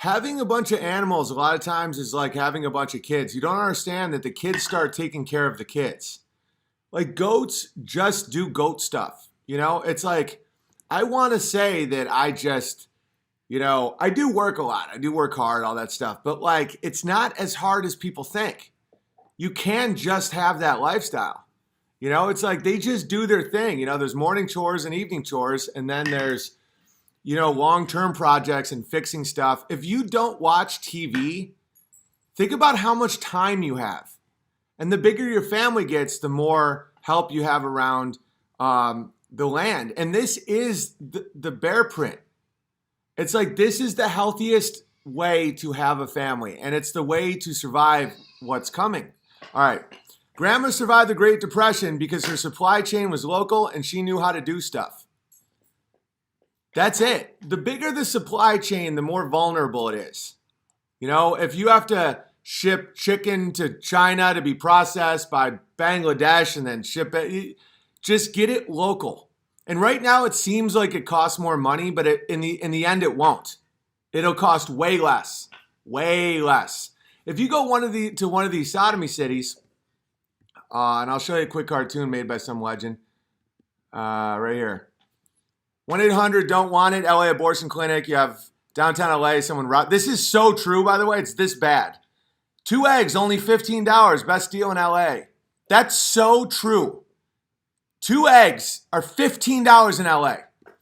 having a bunch of animals a lot of times is like having a bunch of kids. You don't understand that the kids start taking care of the kids. Like goats just do goat stuff. It's like, I want to say that I just, I do work a lot. I do work hard, all that stuff. But like, it's not as hard as people think. You can just have that lifestyle. It's like they just do their thing. There's morning chores and evening chores, and then there's, long-term projects and fixing stuff. If you don't watch TV, think about how much time you have. And the bigger your family gets, the more help you have around the land. And this is the bear print. It's like, this is the healthiest way to have a family. And it's the way to survive what's coming. All right. Grandma survived the Great Depression because her supply chain was local and she knew how to do stuff. That's it. The bigger the supply chain, the more vulnerable it is. If you have to ship chicken to China to be processed by Bangladesh and then ship it, just get it local. And right now it seems like it costs more money, but in the end it won't. It'll cost way less. Way less. If you go to one of these sodomy cities, and I'll show you a quick cartoon made by some legend right here. 1-800-DON'T-WANT-IT, LA abortion clinic. You have downtown LA, someone robbed. This is so true, by the way. It's this bad. 2 eggs, only $15. Best deal in LA. That's so true. 2 eggs are $15 in LA.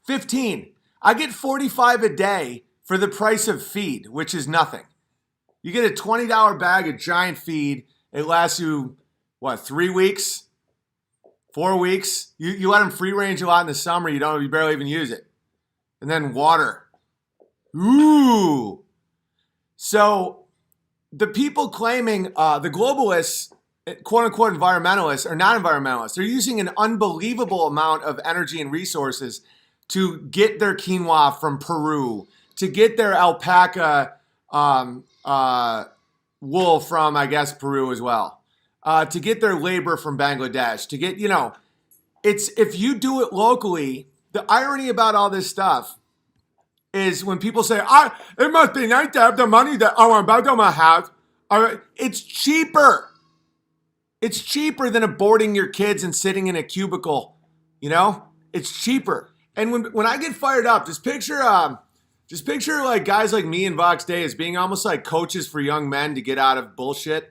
15. I get 45 a day for the price of feed, which is nothing. You get a $20 bag of giant feed. It lasts you, 3 weeks? 4 weeks? You let them free range a lot in the summer. You barely even use it. And then water. Ooh. So the people claiming, the globalists, quote unquote environmentalists, are not environmentalists. They're using an unbelievable amount of energy and resources to get their quinoa from Peru, to get their alpaca wool from, I guess, Peru as well. To get their labor from Bangladesh, to get, it's, if you do it locally, the irony about all this stuff is when people say, it must be nice to have the money that I'm about to have. It's cheaper. It's cheaper than aborting your kids and sitting in a cubicle. It's cheaper. And when I get fired up, just picture like guys like me and Vox Day as being almost like coaches for young men to get out of bullshit.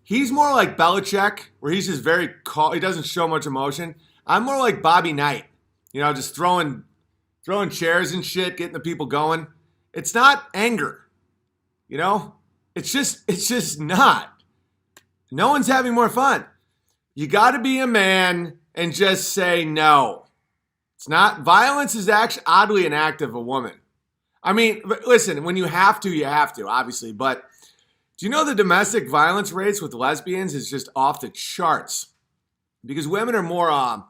He's more like Belichick, where he's just very calm. He doesn't show much emotion. I'm more like Bobby Knight, just throwing chairs and shit, getting the people going. It's not anger, It's just not. No one's having more fun. You got to be a man and just say no. It's not. Violence is actually oddly an act of a woman. I mean, listen, when you have to, obviously, but do you know the domestic violence rates with lesbians is just off the charts? Because women are more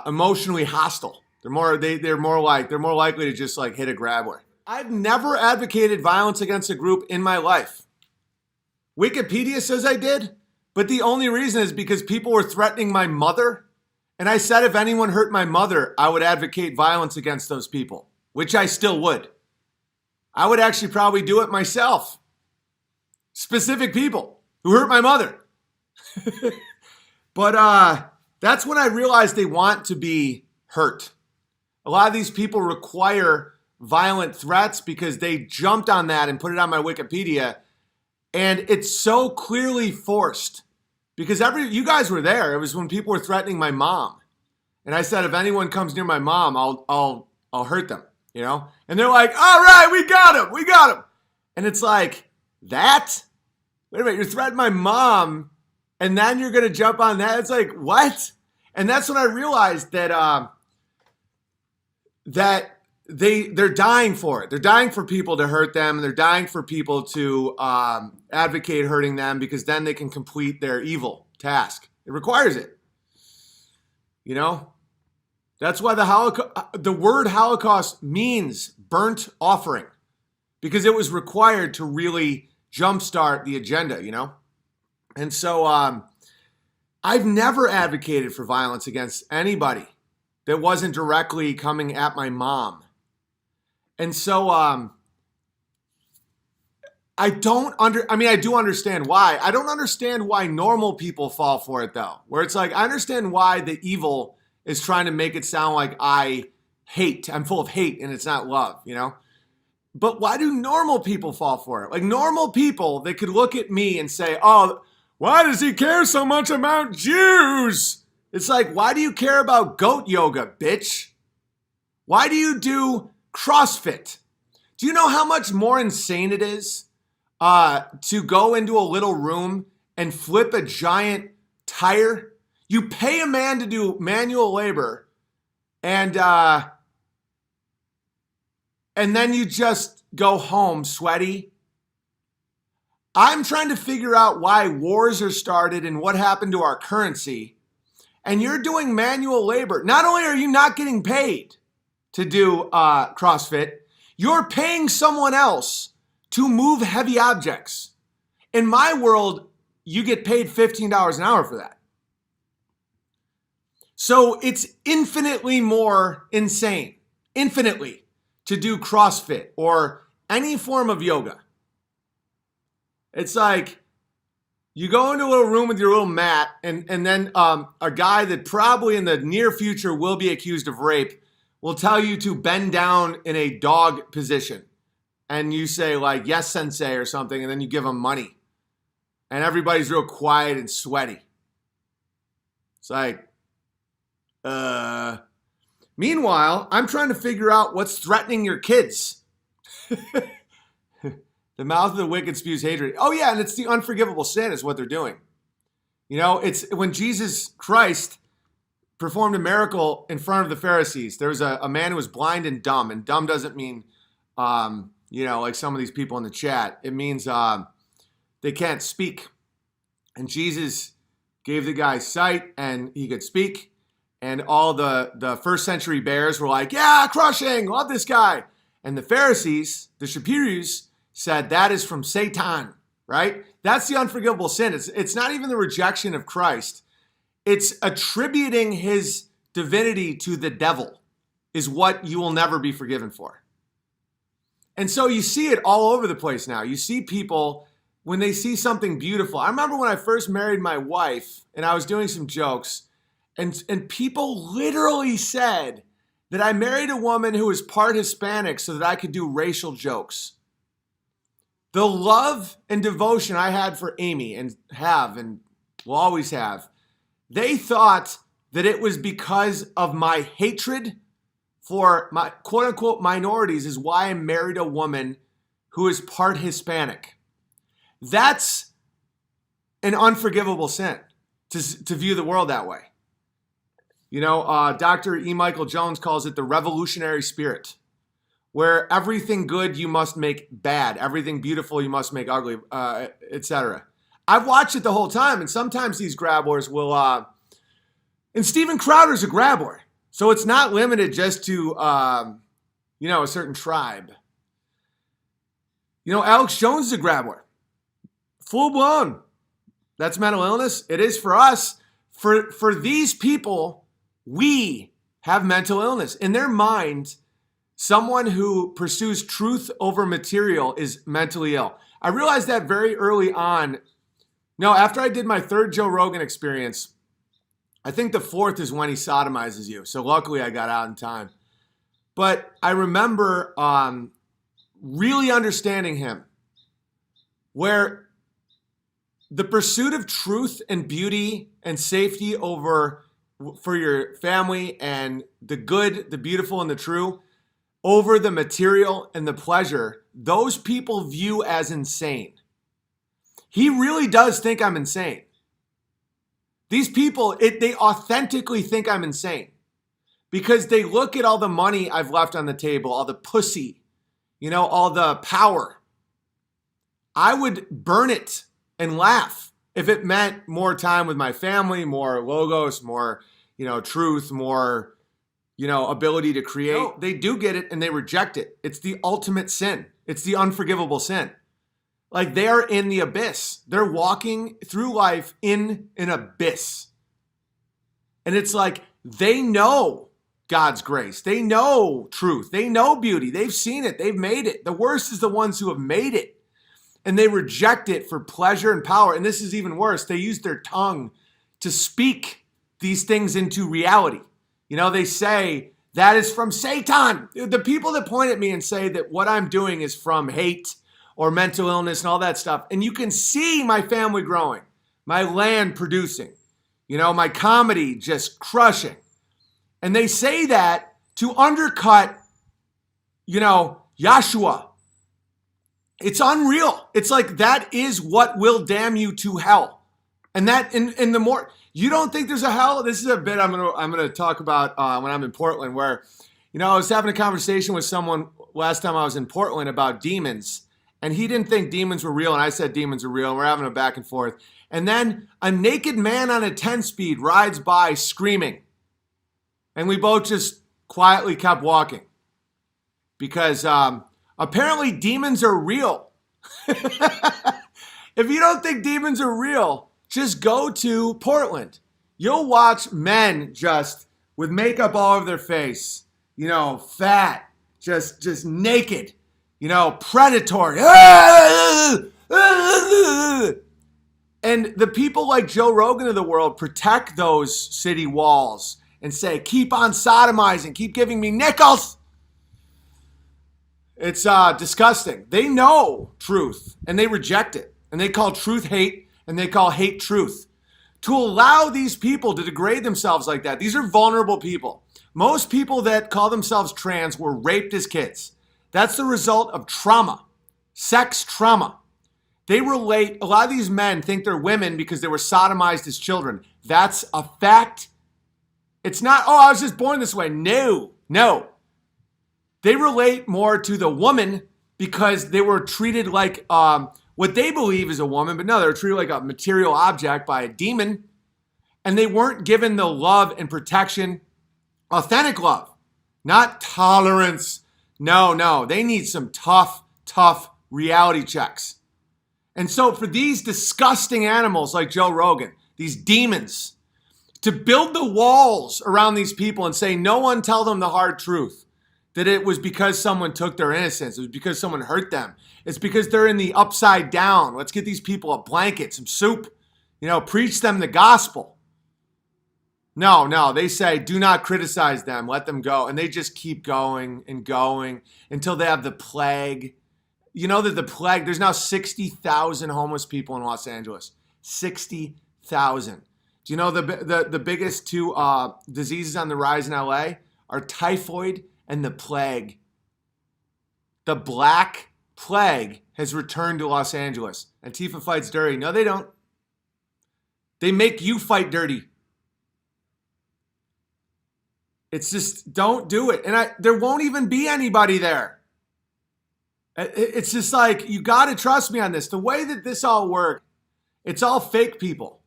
emotionally hostile. They're more likely to just like hit a grabbler. I've never advocated violence against a group in my life. Wikipedia says I did, but the only reason is because people were threatening my mother, and I said if anyone hurt my mother, I would advocate violence against those people, which I still would. I would actually probably do it myself. Specific people who hurt my mother. But that's when I realized they want to be hurt. A lot of these people require violent threats because they jumped on that and put it on my Wikipedia. And it's so clearly forced because you guys were there. It was when people were threatening my mom. And I said, if anyone comes near my mom, I'll hurt them, And they're like, all right, we got him. And it's like, that? Wait a minute, you're threatening my mom, and then you're going to jump on that? It's like, what? And that's when I realized that they're dying for it. They're dying for people to hurt them. They're dying for people to advocate hurting them because then they can complete their evil task. It requires it. That's why the word Holocaust means burnt offering, because it was required to really jumpstart the agenda, And so I've never advocated for violence against anybody that wasn't directly coming at my mom. And so I do understand why. I don't understand why normal people fall for it though. Where it's like, I understand why the evil is trying to make it sound like I'm full of hate and it's not love, you know? But why do normal people fall for it? Like normal people, they could look at me and say, oh, why does he care so much about Jews? It's like, why do you care about goat yoga, bitch? Why do you do CrossFit? Do you know how much more insane it is to go into a little room and flip a giant tire? You pay a man to do manual labor and then you just go home sweaty. I'm trying to figure out why wars are started and what happened to our currency. And you're doing manual labor. Not only are you not getting paid to do CrossFit, you're paying someone else to move heavy objects. In my world, you get paid $15 an hour for that. So it's infinitely more insane, infinitely, to do CrossFit or any form of yoga. It's like you go into a little room with your little mat and then a guy that probably in the near future will be accused of rape will tell you to bend down in a dog position. And you say like, yes, sensei or something, and then you give him money. And everybody's real quiet and sweaty. It's like, meanwhile, I'm trying to figure out what's threatening your kids. The mouth of the wicked spews hatred. Oh yeah, and it's the unforgivable sin is what they're doing. You know, it's when Jesus Christ performed a miracle in front of the Pharisees. There was a man who was blind and dumb doesn't mean, like some of these people in the chat. It means they can't speak. And Jesus gave the guy sight and he could speak. And all the first century bears were like, yeah, crushing, love this guy. And the Pharisees, the Shapirus, said that is from Satan, right? That's the unforgivable sin. It's not even the rejection of Christ. It's attributing his divinity to the devil is what you will never be forgiven for. And so you see it all over the place now. You see people, when they see something beautiful. I remember when I first married my wife and I was doing some jokes and people literally said that I married a woman who was part Hispanic so that I could do racial jokes. The love and devotion I had for Amy and will always have, they thought that it was because of my hatred for my quote unquote minorities is why I married a woman who is part Hispanic. That's an unforgivable sin to view the world that way. You know, Dr. E. Michael Jones calls it the revolutionary spirit, where everything good you must make bad, everything beautiful you must make ugly, etc. I've watched it the whole time, and sometimes these grab wars will, and Steven Crowder's a grab war, so it's not limited just to, a certain tribe. You know, Alex Jones is a grab war, full blown. That's mental illness. It is for us. For these people, we have mental illness. In their mind, someone who pursues truth over material is mentally ill. I realized that very early on. No, after I did my third Joe Rogan experience, I think the fourth is when he sodomizes you. So luckily I got out in time. But I remember really understanding him, where the pursuit of truth and beauty and safety for your family and the good, the beautiful, and the true over the material and the pleasure, those people view as insane. He really does think I'm insane. These people, they authentically think I'm insane because they look at all the money I've left on the table, all the pussy, all the power. I would burn it and laugh if it meant more time with my family, more logos, more, truth, more, ability to create. No, they do get it and they reject it. It's the ultimate sin. It's the unforgivable sin. Like they're in the abyss. They're walking through life in an abyss. And it's like they know God's grace. They know truth. They know beauty. They've seen it. They've made it. The worst is the ones who have made it. and they reject it for pleasure and power. And this is even worse. They use their tongue to speak these things into reality. You know, they say that is from Satan. The people that point at me and say that what I'm doing is from hate or mental illness and all that stuff. And you can see my family growing, my land producing, you know, my comedy just crushing. And they say that to undercut, you know, Yahshua. It's unreal. It's like that is what will damn you to hell. And that in the more you don't think there's a hell. This is a bit I'm gonna talk about when I'm in Portland, where, you know, I was having a conversation with someone last time I was in Portland about demons, and he didn't think demons were real, and I said demons are real, and we're having a back and forth. And then a naked man on a 10-speed rides by screaming, and we both just quietly kept walking because apparently demons are real. If you don't think demons are real, just go to Portland. You'll watch men just with makeup all over their face, you know, fat, just naked, you know, predatory. And the people like Joe Rogan of the world protect those city walls and say, keep on sodomizing, keep giving me nickels. It's disgusting. They know truth and they reject it. And they call truth hate and they call hate truth. To allow these people to degrade themselves like that, these are vulnerable people. Most people that call themselves trans were raped as kids. That's the result of trauma, sex trauma. They relate, a lot of these men think they're women because they were sodomized as children. That's a fact. It's not, oh, I was just born this way. No. They relate more to the woman because they were treated like what they believe is a woman, but no, they were treated like a material object by a demon. And they weren't given the love and protection, authentic love, not tolerance. No, they need some tough reality checks. And so for these disgusting animals like Joe Rogan, these demons, to build the walls around these people and say, no one tell them the hard truth, that it was because someone took their innocence, it was because someone hurt them, it's because they're in the upside down. Let's get these people a blanket, some soup, you know, preach them the gospel. No, they say, do not criticize them, let them go. And they just keep going and going until they have the plague. You know that the plague, there's now 60,000 homeless people in Los Angeles. 60,000. Do you know the biggest two diseases on the rise in LA are typhoid and the plague? The Black Plague has returned to Los Angeles. Antifa fights dirty. No, they don't. They make you fight dirty. It's just, don't do it. And there won't even be anybody there. It's just like, you got to trust me on this. The way that this all works, it's all fake people.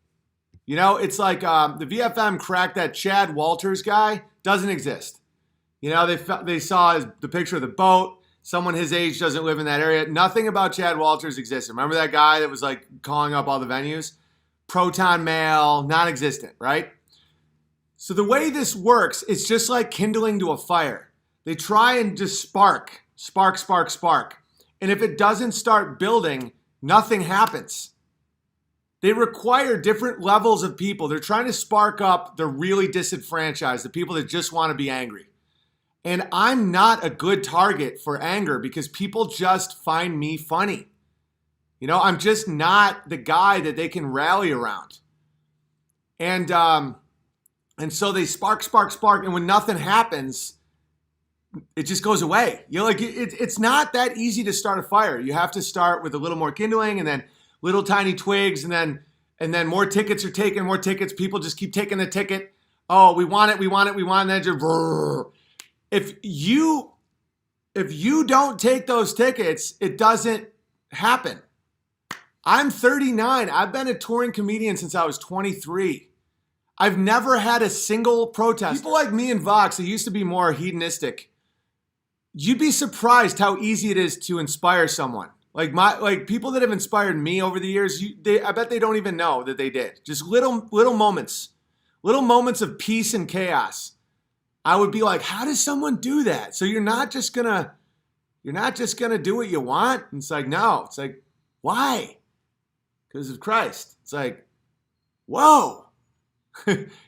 You know, it's like the VFM cracked that Chad Walters guy, doesn't exist. You know, they saw the picture of the boat. Someone his age doesn't live in that area. Nothing about Chad Walters existed. Remember that guy that was like calling up all the venues? Proton mail, non-existent, right? So the way this works, it's just like kindling to a fire. They try and just spark. And if it doesn't start building, nothing happens. They require different levels of people. They're trying to spark up the really disenfranchised, the people that just want to be angry. And I'm not a good target for anger because people just find me funny. You know, I'm just not the guy that they can rally around. And so they spark. And when nothing happens, it just goes away. You know, like it's not that easy to start a fire. You have to start with a little more kindling and then little tiny twigs and then more tickets are taken, more tickets. People just keep taking the ticket. Oh, we want it. And then just, brrr. If you don't take those tickets, it doesn't happen. I'm 39. I've been a touring comedian since I was 23. I've never had a single protest. People like me and Vox, that used to be more hedonistic, you'd be surprised how easy it is to inspire someone. Like people that have inspired me over the years, I bet they don't even know that they did. Just little moments of peace and chaos. I would be like, how does someone do that? So you're not just gonna do what you want. And it's like, no, it's like, Why? Because of Christ. It's like, whoa.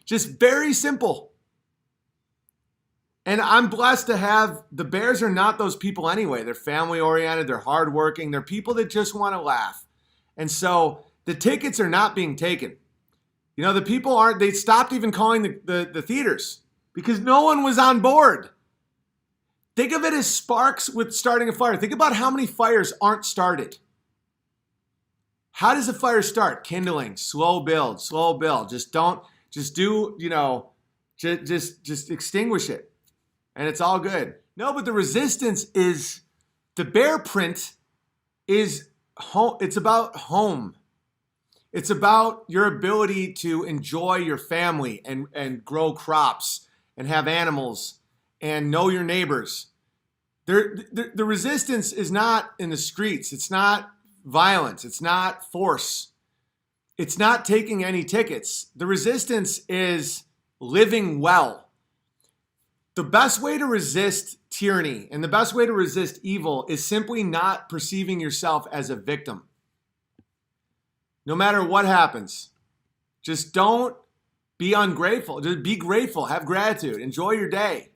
Just very simple. And I'm blessed to have, the Bears are not those people anyway. They're family oriented, they're hardworking, they're people that just want to laugh. And so the tickets are not being taken. You know, the people aren't, they stopped even calling the theaters because no one was on board. Think of it as sparks with starting a fire. Think about how many fires aren't started. How does a fire start? Kindling, slow build, slow build. Just extinguish it. And it's all good. No, but the resistance is, the bear print is home. It's about home. It's about your ability to enjoy your family and grow crops and have animals and know your neighbors. The resistance is not in the streets. It's not violence. It's not force. It's not taking any tickets. The resistance is living well. The best way to resist tyranny and the best way to resist evil is simply not perceiving yourself as a victim. No matter what happens, just don't be ungrateful. Just be grateful. Have gratitude. Enjoy your day.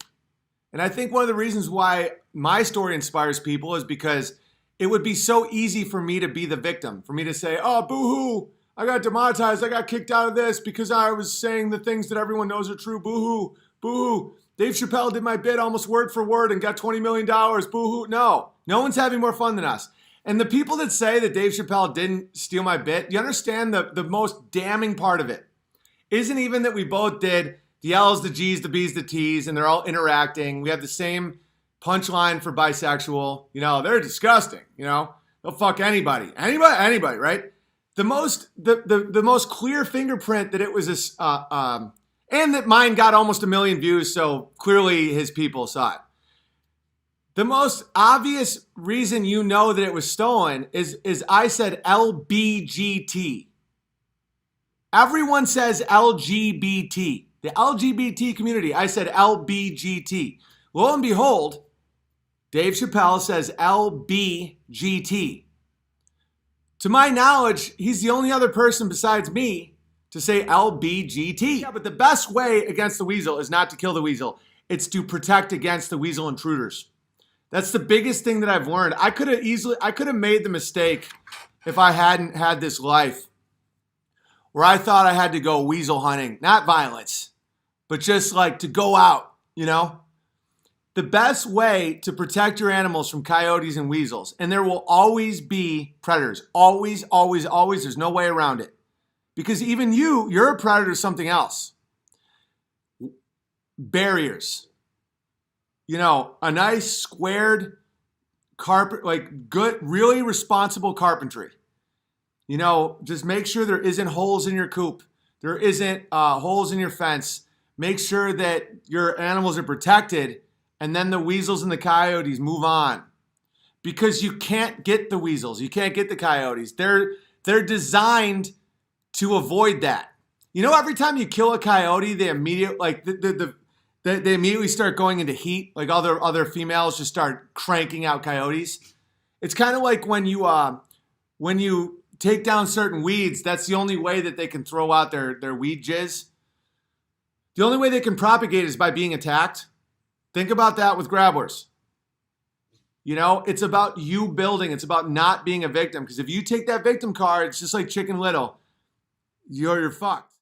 And I think one of the reasons why my story inspires people is because it would be so easy for me to be the victim, for me to say, oh, boo-hoo, I got demonetized. I got kicked out of this because I was saying the things that everyone knows are true. Boo-hoo, boo-hoo. Dave Chappelle did my bit almost word for word and got $20 million. Boo-hoo. No one's having more fun than us. And the people that say that Dave Chappelle didn't steal my bit, you understand the most damning part of it isn't even that we both did the L's, the G's, the B's, the T's, and they're all interacting. We have the same punchline for bisexual. You know, they're disgusting. You know, they'll fuck anybody, right? The most clear fingerprint that it was this, and that mine got almost 1 million views, so clearly his people saw it. The most obvious reason you know that it was stolen is I said LBGT. Everyone says LGBT. The LGBT community, I said LBGT. Lo and behold, Dave Chappelle says LBGT. To my knowledge, he's the only other person besides me to say LBGT. Yeah, but the best way against the weasel is not to kill the weasel. It's to protect against the weasel intruders. That's the biggest thing that I've learned. I could have made the mistake if I hadn't had this life where I thought I had to go weasel hunting, not violence, but just like to go out, you know? The best way to protect your animals from coyotes and weasels, and there will always be predators. Always, always, always. There's no way around it. Because even you're a predator to something else. Barriers. You know, a nice squared carpet, like good, really responsible carpentry. You know, just make sure there isn't holes in your coop. There isn't holes in your fence. Make sure that your animals are protected, and then the weasels and the coyotes move on. Because you can't get the weasels. You can't get the coyotes. They're designed to avoid that. You know, every time you kill a coyote, they immediately, like, they immediately start going into heat. Like other females just start cranking out coyotes. It's kind of like when you take down certain weeds, that's the only way that they can throw out their weed jizz. The only way they can propagate is by being attacked. Think about that with grabblers. You know, it's about you building. It's about not being a victim. Because if you take that victim card, it's just like Chicken Little. You're fucked.